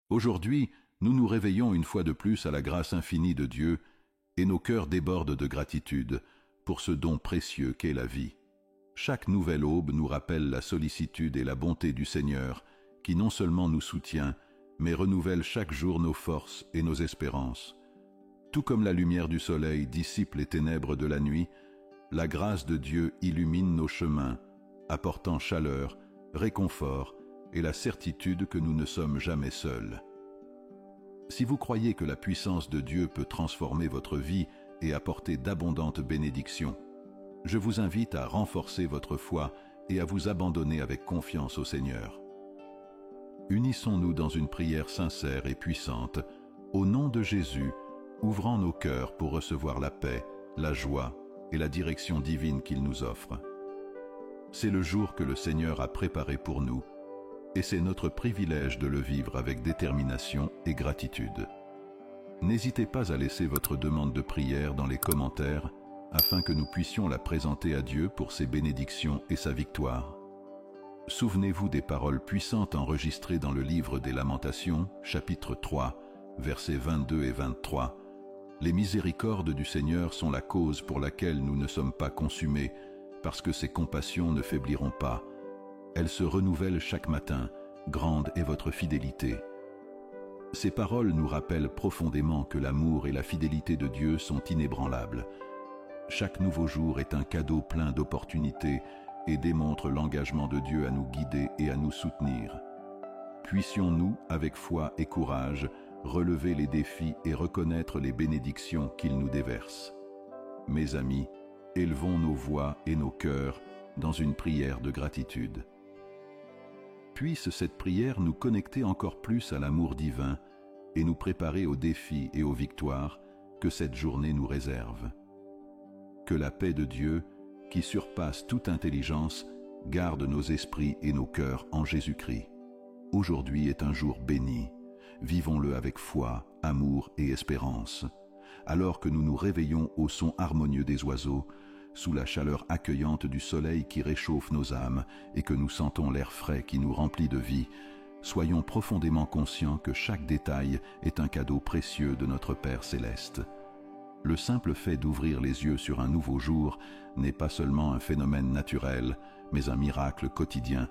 Aujourd'hui, nous nous réveillons une fois de plus à la grâce infinie de Dieu et nos cœurs débordent de gratitude pour ce don précieux qu'est la vie. Chaque nouvelle aube nous rappelle la sollicitude et la bonté du Seigneur qui non seulement nous soutient, mais renouvelle chaque jour nos forces et nos espérances. Tout comme la lumière du soleil dissipe les ténèbres de la nuit, la grâce de Dieu illumine nos chemins, apportant chaleur, réconfort et la certitude que nous ne sommes jamais seuls. Si vous croyez que la puissance de Dieu peut transformer votre vie et apporter d'abondantes bénédictions, je vous invite à renforcer votre foi et à vous abandonner avec confiance au Seigneur. Unissons-nous dans une prière sincère et puissante, au nom de Jésus, ouvrant nos cœurs pour recevoir la paix, la joie et la direction divine qu'il nous offre. C'est le jour que le Seigneur a préparé pour nous, et c'est notre privilège de le vivre avec détermination et gratitude. N'hésitez pas à laisser votre demande de prière dans les commentaires, afin que nous puissions la présenter à Dieu pour ses bénédictions et sa victoire. Souvenez-vous des paroles puissantes enregistrées dans le livre des Lamentations, chapitre 3, versets 22 et 23. Les miséricordes du Seigneur sont la cause pour laquelle nous ne sommes pas consumés, parce que ses compassions ne faibliront pas. Elles se renouvellent chaque matin, grande est votre fidélité. Ces paroles nous rappellent profondément que l'amour et la fidélité de Dieu sont inébranlables. Chaque nouveau jour est un cadeau plein d'opportunités et démontre l'engagement de Dieu à nous guider et à nous soutenir. Puissions-nous, avec foi et courage, relever les défis et reconnaître les bénédictions qu'il nous déverse. Mes amis, élevons nos voix et nos cœurs dans une prière de gratitude. Puisse cette prière nous connecter encore plus à l'amour divin et nous préparer aux défis et aux victoires que cette journée nous réserve. Que la paix de Dieu, qui surpasse toute intelligence, garde nos esprits et nos cœurs en Jésus-Christ. Aujourd'hui est un jour béni. Vivons-le avec foi, amour et espérance. Alors que nous nous réveillons au son harmonieux des oiseaux, sous la chaleur accueillante du soleil qui réchauffe nos âmes et que nous sentons l'air frais qui nous remplit de vie, soyons profondément conscients que chaque détail est un cadeau précieux de notre Père céleste. Le simple fait d'ouvrir les yeux sur un nouveau jour n'est pas seulement un phénomène naturel, mais un miracle quotidien,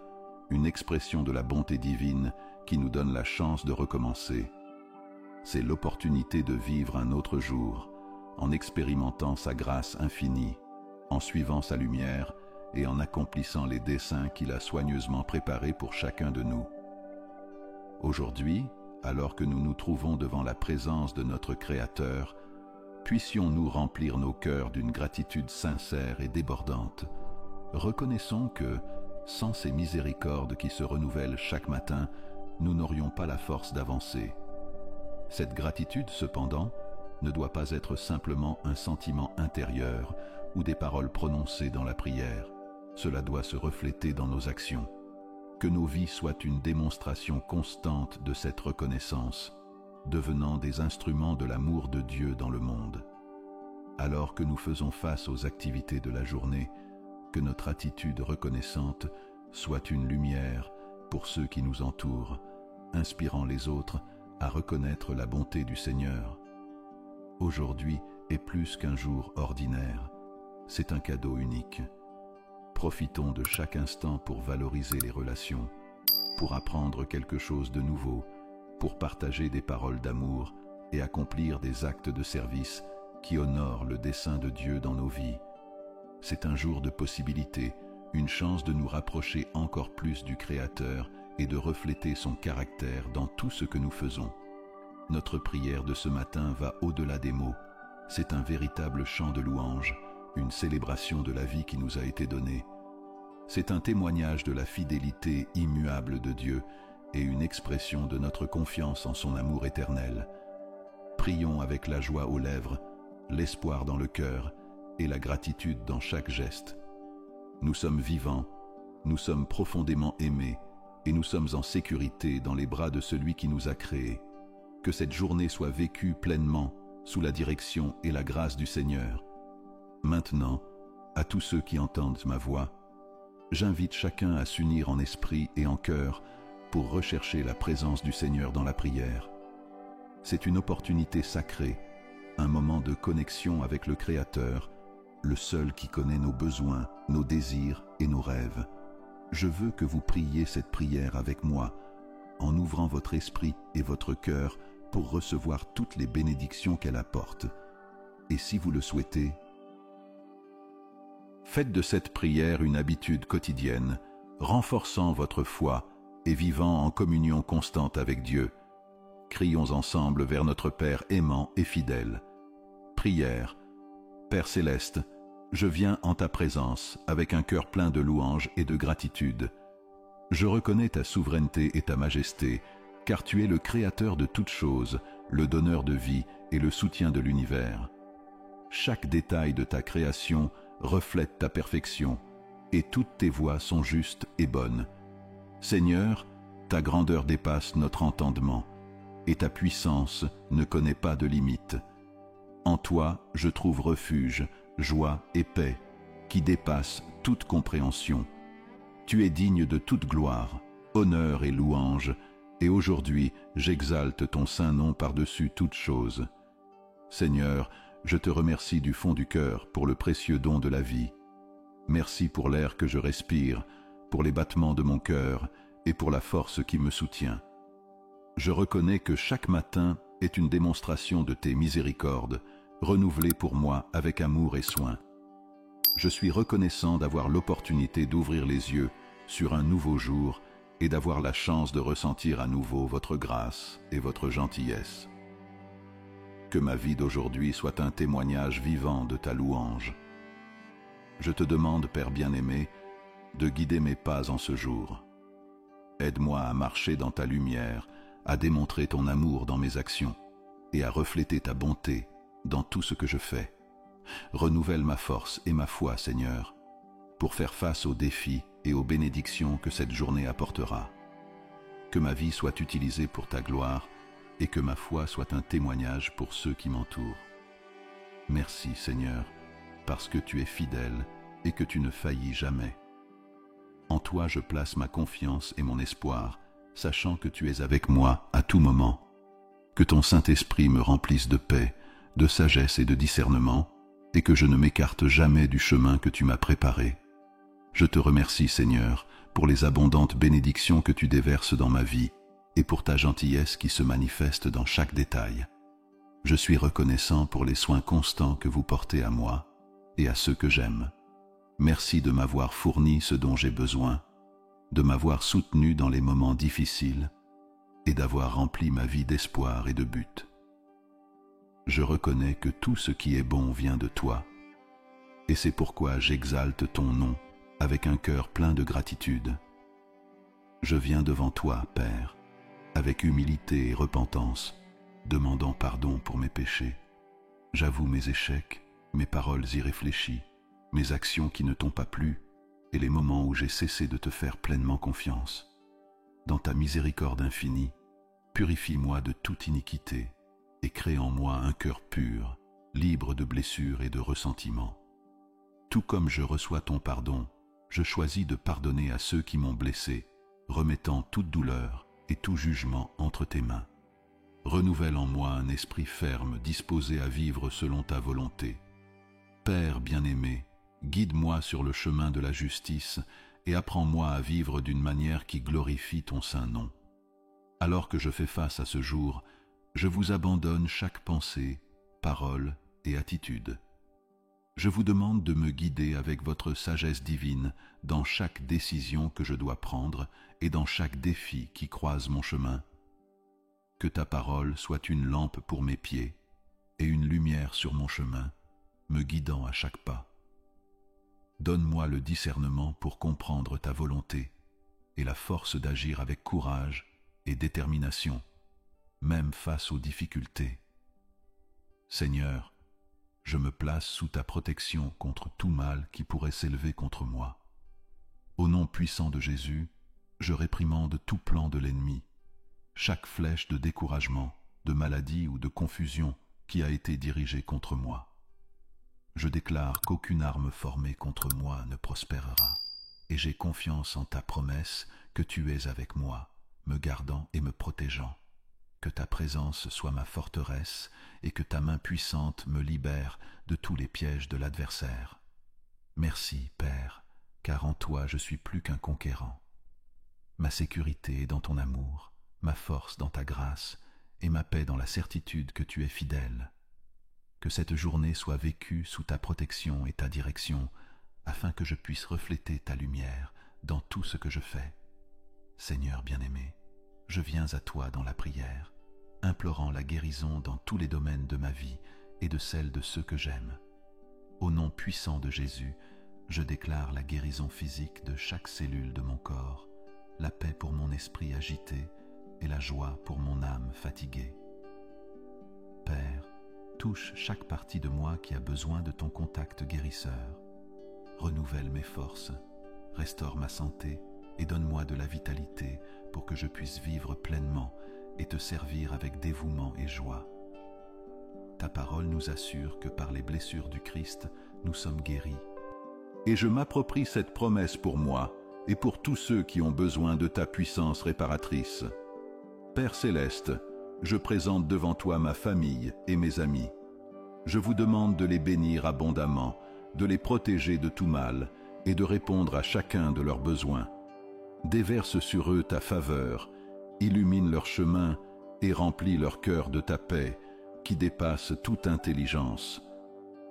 une expression de la bonté divine qui nous donne la chance de recommencer. C'est l'opportunité de vivre un autre jour, en expérimentant sa grâce infinie, en suivant sa lumière et en accomplissant les desseins qu'il a soigneusement préparés pour chacun de nous. Aujourd'hui, alors que nous nous trouvons devant la présence de notre Créateur, puissions-nous remplir nos cœurs d'une gratitude sincère et débordante. Reconnaissons que, sans ces miséricordes qui se renouvellent chaque matin, nous n'aurions pas la force d'avancer. Cette gratitude, cependant, ne doit pas être simplement un sentiment intérieur ou des paroles prononcées dans la prière. Cela doit se refléter dans nos actions. Que nos vies soient une démonstration constante de cette reconnaissance, devenant des instruments de l'amour de Dieu dans le monde. Alors que nous faisons face aux activités de la journée, que notre attitude reconnaissante soit une lumière pour ceux qui nous entourent, inspirant les autres à reconnaître la bonté du Seigneur. Aujourd'hui est plus qu'un jour ordinaire, c'est un cadeau unique. Profitons de chaque instant pour valoriser les relations, pour apprendre quelque chose de nouveau, pour partager des paroles d'amour et accomplir des actes de service qui honorent le dessein de Dieu dans nos vies. C'est un jour de possibilités, une chance de nous rapprocher encore plus du Créateur et de refléter son caractère dans tout ce que nous faisons. Notre prière de ce matin va au-delà des mots. C'est un véritable chant de louange, une célébration de la vie qui nous a été donnée. C'est un témoignage de la fidélité immuable de Dieu et une expression de notre confiance en son amour éternel. Prions avec la joie aux lèvres, l'espoir dans le cœur et la gratitude dans chaque geste. Nous sommes vivants, nous sommes profondément aimés et nous sommes en sécurité dans les bras de celui qui nous a créés. Que cette journée soit vécue pleinement sous la direction et la grâce du Seigneur. Maintenant, à tous ceux qui entendent ma voix, j'invite chacun à s'unir en esprit et en cœur pour rechercher la présence du Seigneur dans la prière. C'est une opportunité sacrée, un moment de connexion avec le Créateur, le seul qui connaît nos besoins, nos désirs et nos rêves. Je veux que vous priez cette prière avec moi, en ouvrant votre esprit et votre cœur pour recevoir toutes les bénédictions qu'elle apporte. Et si vous le souhaitez, faites de cette prière une habitude quotidienne, renforçant votre foi et vivant en communion constante avec Dieu. Crions ensemble vers notre Père aimant et fidèle. Prière. Père céleste, je viens en ta présence avec un cœur plein de louanges et de gratitude. Je reconnais ta souveraineté et ta majesté, car tu es le créateur de toutes choses, le donneur de vie et le soutien de l'univers. Chaque détail de ta création reflète ta perfection, et toutes tes voies sont justes et bonnes. Seigneur, ta grandeur dépasse notre entendement, et ta puissance ne connaît pas de limite. En toi, je trouve refuge, joie et paix, qui dépassent toute compréhension. Tu es digne de toute gloire, honneur et louange, et aujourd'hui j'exalte ton saint nom par-dessus toute chose. Seigneur, je te remercie du fond du cœur pour le précieux don de la vie. Merci pour l'air que je respire, pour les battements de mon cœur et pour la force qui me soutient. Je reconnais que chaque matin est une démonstration de tes miséricordes, renouvelées pour moi avec amour et soin. Je suis reconnaissant d'avoir l'opportunité d'ouvrir les yeux sur un nouveau jour et d'avoir la chance de ressentir à nouveau votre grâce et votre gentillesse. Que ma vie d'aujourd'hui soit un témoignage vivant de ta louange. Je te demande, Père bien-aimé, de guider mes pas en ce jour. Aide-moi à marcher dans ta lumière, à démontrer ton amour dans mes actions et à refléter ta bonté dans tout ce que je fais. Renouvelle ma force et ma foi, Seigneur, pour faire face aux défis et aux bénédictions que cette journée apportera. Que ma vie soit utilisée pour ta gloire et que ma foi soit un témoignage pour ceux qui m'entourent. Merci, Seigneur, parce que tu es fidèle et que tu ne faillis jamais. En toi je place ma confiance et mon espoir, sachant que tu es avec moi à tout moment. Que ton Saint-Esprit me remplisse de paix, de sagesse et de discernement, et que je ne m'écarte jamais du chemin que tu m'as préparé. Je te remercie, Seigneur, pour les abondantes bénédictions que tu déverses dans ma vie, et pour ta gentillesse qui se manifeste dans chaque détail. Je suis reconnaissant pour les soins constants que vous portez à moi et à ceux que j'aime. Merci de m'avoir fourni ce dont j'ai besoin, de m'avoir soutenu dans les moments difficiles et d'avoir rempli ma vie d'espoir et de but. Je reconnais que tout ce qui est bon vient de toi, et c'est pourquoi j'exalte ton nom avec un cœur plein de gratitude. Je viens devant toi, Père, avec humilité et repentance, demandant pardon pour mes péchés. J'avoue mes échecs, mes paroles irréfléchies, mes actions qui ne t'ont pas plu, et les moments où j'ai cessé de te faire pleinement confiance. Dans ta miséricorde infinie, purifie-moi de toute iniquité et crée en moi un cœur pur, libre de blessures et de ressentiments. Tout comme je reçois ton pardon, je choisis de pardonner à ceux qui m'ont blessé, remettant toute douleur et tout jugement entre tes mains. Renouvelle en moi un esprit ferme disposé à vivre selon ta volonté. Père bien-aimé, guide-moi sur le chemin de la justice et apprends-moi à vivre d'une manière qui glorifie ton saint nom. Alors que je fais face à ce jour, je vous abandonne chaque pensée, parole et attitude. Je vous demande de me guider avec votre sagesse divine dans chaque décision que je dois prendre et dans chaque défi qui croise mon chemin. Que ta parole soit une lampe pour mes pieds et une lumière sur mon chemin, me guidant à chaque pas. Donne-moi le discernement pour comprendre ta volonté et la force d'agir avec courage et détermination, même face aux difficultés. Seigneur, je me place sous ta protection contre tout mal qui pourrait s'élever contre moi. Au nom puissant de Jésus, je réprimande tout plan de l'ennemi, chaque flèche de découragement, de maladie ou de confusion qui a été dirigée contre moi. Je déclare qu'aucune arme formée contre moi ne prospérera, et j'ai confiance en ta promesse que tu es avec moi, me gardant et me protégeant. Que ta présence soit ma forteresse et que ta main puissante me libère de tous les pièges de l'adversaire. Merci, Père, car en toi je suis plus qu'un conquérant. Ma sécurité est dans ton amour, ma force dans ta grâce et ma paix dans la certitude que tu es fidèle. Que cette journée soit vécue sous ta protection et ta direction, afin que je puisse refléter ta lumière dans tout ce que je fais. Seigneur bien-aimé, je viens à toi dans la prière, implorant la guérison dans tous les domaines de ma vie et de celle de ceux que j'aime. Au nom puissant de Jésus, je déclare la guérison physique de chaque cellule de mon corps, la paix pour mon esprit agité et la joie pour mon âme fatiguée. Père, touche chaque partie de moi qui a besoin de ton contact guérisseur. Renouvelle mes forces, restaure ma santé et donne-moi de la vitalité pour que je puisse vivre pleinement et te servir avec dévouement et joie. Ta parole nous assure que par les blessures du Christ, nous sommes guéris. Et je m'approprie cette promesse pour moi et pour tous ceux qui ont besoin de ta puissance réparatrice. Père céleste, je présente devant toi ma famille et mes amis. Je vous demande de les bénir abondamment, de les protéger de tout mal et de répondre à chacun de leurs besoins. Déverse sur eux ta faveur, illumine leur chemin et remplis leur cœur de ta paix qui dépasse toute intelligence.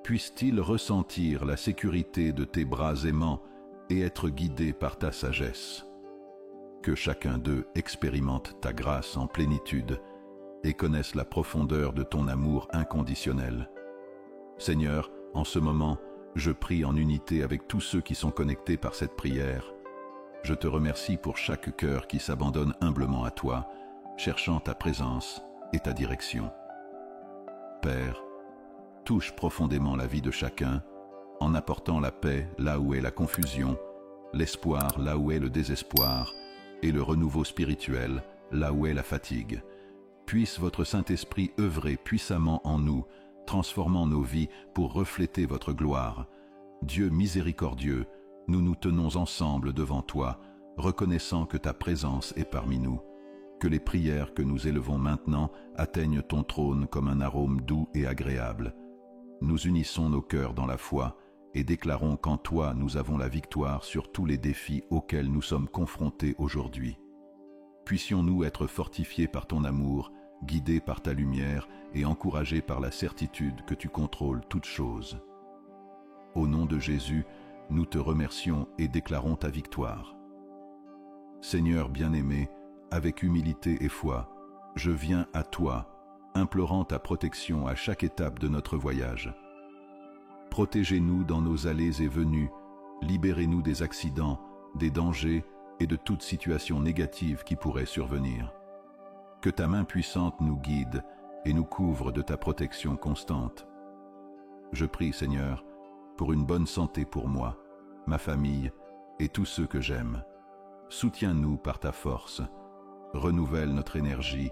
Puissent-ils ressentir la sécurité de tes bras aimants et être guidés par ta sagesse. Que chacun d'eux expérimente ta grâce en plénitude et connaisse la profondeur de ton amour inconditionnel. Seigneur, en ce moment, je prie en unité avec tous ceux qui sont connectés par cette prière. Je te remercie pour chaque cœur qui s'abandonne humblement à toi, cherchant ta présence et ta direction. Père, touche profondément la vie de chacun, en apportant la paix là où est la confusion, l'espoir là où est le désespoir, et le renouveau spirituel là où est la fatigue. Puisse votre Saint-Esprit œuvrer puissamment en nous, transformant nos vies pour refléter votre gloire. Dieu miséricordieux, nous nous tenons ensemble devant toi, reconnaissant que ta présence est parmi nous. Que les prières que nous élevons maintenant atteignent ton trône comme un arôme doux et agréable. Nous unissons nos cœurs dans la foi et déclarons qu'en toi nous avons la victoire sur tous les défis auxquels nous sommes confrontés aujourd'hui. Puissions-nous être fortifiés par ton amour, guidés par ta lumière et encouragés par la certitude que tu contrôles toutes choses. Au nom de Jésus, nous te remercions et déclarons ta victoire. Seigneur bien-aimé, avec humilité et foi, je viens à toi, implorant ta protection à chaque étape de notre voyage. Protégez-nous dans nos allées et venues, libérez-nous des accidents, des dangers et de toute situation négative qui pourrait survenir. Que ta main puissante nous guide et nous couvre de ta protection constante. Je prie, Seigneur, pour une bonne santé pour moi, ma famille et tous ceux que j'aime. Soutiens-nous par ta force, renouvelle notre énergie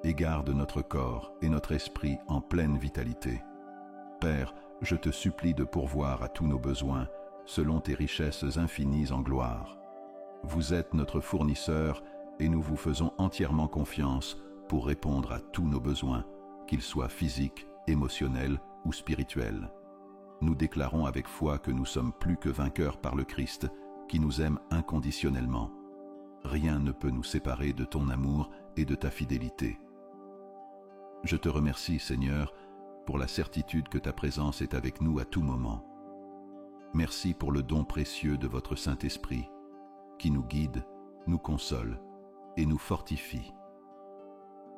et garde notre corps et notre esprit en pleine vitalité. Père, je te supplie de pourvoir à tous nos besoins, selon tes richesses infinies en gloire. Vous êtes notre fournisseur et nous vous faisons entièrement confiance pour répondre à tous nos besoins, qu'ils soient physiques, émotionnels ou spirituels. Nous déclarons avec foi que nous sommes plus que vainqueurs par le Christ, qui nous aime inconditionnellement. Rien ne peut nous séparer de ton amour et de ta fidélité. Je te remercie, Seigneur, pour la certitude que ta présence est avec nous à tout moment. Merci pour le don précieux de votre Saint-Esprit, qui nous guide, nous console et nous fortifie.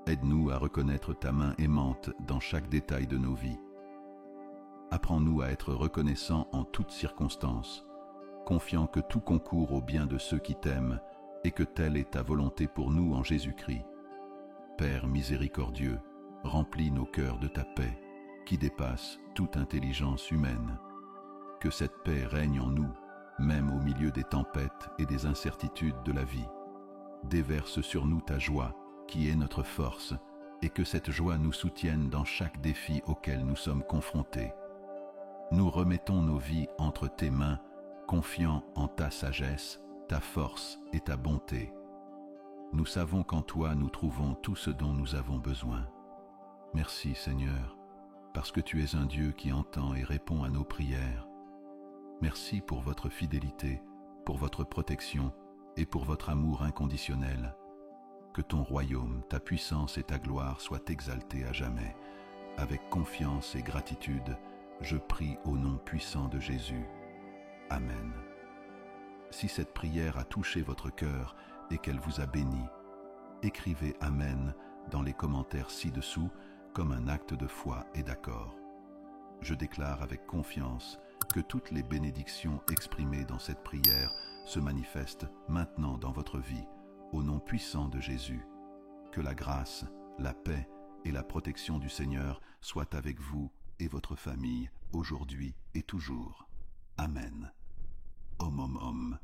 Aide-nous à reconnaître ta main aimante dans chaque détail de nos vies. Apprends-nous à être reconnaissants en toutes circonstances, confiant que tout concourt au bien de ceux qui t'aiment et que telle est ta volonté pour nous en Jésus-Christ. Père miséricordieux, remplis nos cœurs de ta paix, qui dépasse toute intelligence humaine. Que cette paix règne en nous, même au milieu des tempêtes et des incertitudes de la vie. Déverse sur nous ta joie, qui est notre force, et que cette joie nous soutienne dans chaque défi auquel nous sommes confrontés. Nous remettons nos vies entre tes mains, confiants en ta sagesse, ta force et ta bonté. Nous savons qu'en toi nous trouvons tout ce dont nous avons besoin. Merci Seigneur, parce que tu es un Dieu qui entend et répond à nos prières. Merci pour votre fidélité, pour votre protection et pour votre amour inconditionnel. Que ton royaume, ta puissance et ta gloire soient exaltés à jamais. Avec confiance et gratitude, je prie au nom puissant de Jésus. Amen. Si cette prière a touché votre cœur et qu'elle vous a béni, écrivez Amen dans les commentaires ci-dessous comme un acte de foi et d'accord. Je déclare avec confiance que toutes les bénédictions exprimées dans cette prière se manifestent maintenant dans votre vie, au nom puissant de Jésus. Que la grâce, la paix et la protection du Seigneur soient avec vous et votre famille aujourd'hui et toujours. Amen. Om Om Om.